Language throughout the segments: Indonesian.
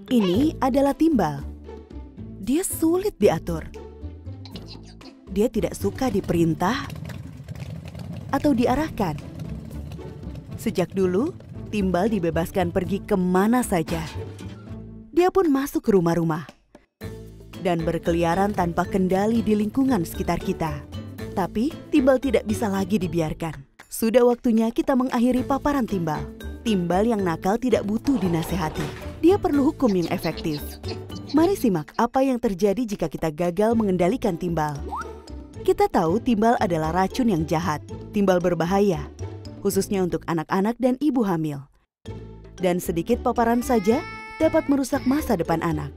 Ini adalah timbal. Dia sulit diatur. Dia tidak suka diperintah atau diarahkan. Sejak dulu, timbal dibebaskan pergi kemana saja. Dia pun masuk ke rumah-rumah dan berkeliaran tanpa kendali di lingkungan sekitar kita. Tapi timbal tidak bisa lagi dibiarkan. Sudah waktunya kita mengakhiri paparan timbal. Timbal yang nakal tidak butuh dinasehati. Dia perlu hukum yang efektif. Mari simak apa yang terjadi jika kita gagal mengendalikan timbal. Kita tahu timbal adalah racun yang jahat. Timbal berbahaya, khususnya untuk anak-anak dan ibu hamil. Dan sedikit paparan saja dapat merusak masa depan anak.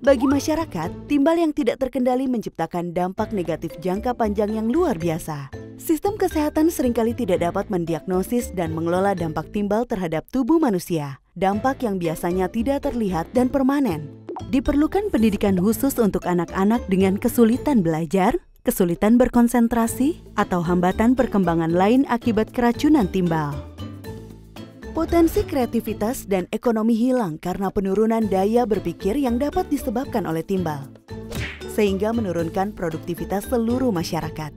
Bagi masyarakat, timbal yang tidak terkendali menciptakan dampak negatif jangka panjang yang luar biasa. Sistem kesehatan seringkali tidak dapat mendiagnosis dan mengelola dampak timbal terhadap tubuh manusia. Dampak yang biasanya tidak terlihat dan permanen. Diperlukan pendidikan khusus untuk anak-anak dengan kesulitan belajar, kesulitan berkonsentrasi, atau hambatan perkembangan lain akibat keracunan timbal. Potensi kreativitas dan ekonomi hilang karena penurunan daya berpikir yang dapat disebabkan oleh timbal, sehingga menurunkan produktivitas seluruh masyarakat.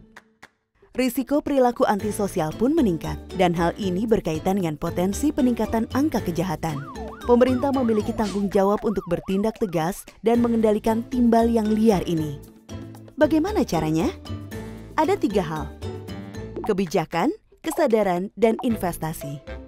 Risiko perilaku antisosial pun meningkat, dan hal ini berkaitan dengan potensi peningkatan angka kejahatan. Pemerintah memiliki tanggung jawab untuk bertindak tegas dan mengendalikan timbal yang liar ini. Bagaimana caranya? Ada 3 hal: kebijakan, kesadaran, dan investasi.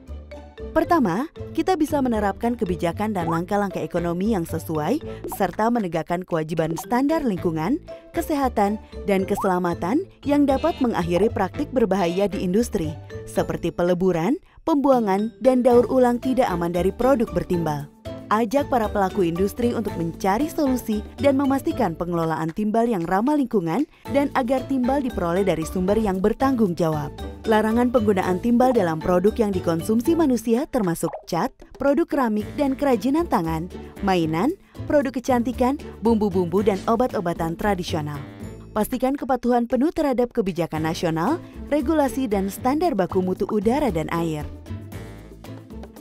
Pertama, kita bisa menerapkan kebijakan dan langkah-langkah ekonomi yang sesuai, serta menegakkan kewajiban standar lingkungan, kesehatan, dan keselamatan yang dapat mengakhiri praktik berbahaya di industri, seperti peleburan, pembuangan, dan daur ulang tidak aman dari produk bertimbal. Ajak para pelaku industri untuk mencari solusi dan memastikan pengelolaan timbal yang ramah lingkungan dan agar timbal diperoleh dari sumber yang bertanggung jawab. Larangan penggunaan timbal dalam produk yang dikonsumsi manusia termasuk cat, produk keramik dan kerajinan tangan, mainan, produk kecantikan, bumbu-bumbu dan obat-obatan tradisional. Pastikan kepatuhan penuh terhadap kebijakan nasional, regulasi dan standar baku mutu udara dan air.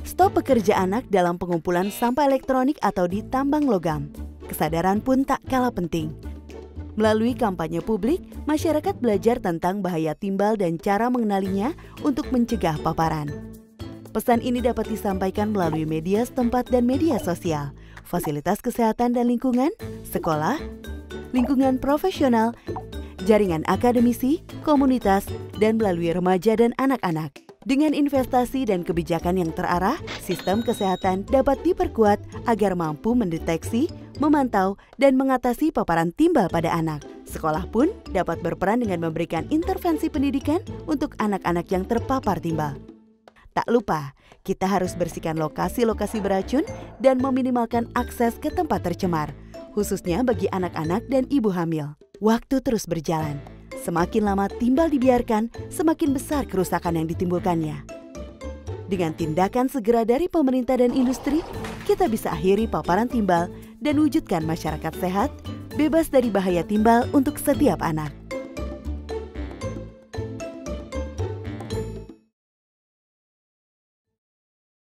Stop pekerja anak dalam pengumpulan sampah elektronik atau di tambang logam. Kesadaran pun tak kalah penting. Melalui kampanye publik, masyarakat belajar tentang bahaya timbal dan cara mengenalinya untuk mencegah paparan. Pesan ini dapat disampaikan melalui media setempat dan media sosial, fasilitas kesehatan dan lingkungan, sekolah, lingkungan profesional, jaringan akademisi, komunitas, dan melalui remaja dan anak-anak. Dengan investasi dan kebijakan yang terarah, sistem kesehatan dapat diperkuat agar mampu mendeteksi, memantau, dan mengatasi paparan timbal pada anak. Sekolah pun dapat berperan dengan memberikan intervensi pendidikan untuk anak-anak yang terpapar timbal. Tak lupa, kita harus bersihkan lokasi-lokasi beracun dan meminimalkan akses ke tempat tercemar, khususnya bagi anak-anak dan ibu hamil. Waktu terus berjalan. Semakin lama timbal dibiarkan, semakin besar kerusakan yang ditimbulkannya. Dengan tindakan segera dari pemerintah dan industri, kita bisa akhiri paparan timbal dan wujudkan masyarakat sehat, bebas dari bahaya timbal untuk setiap anak.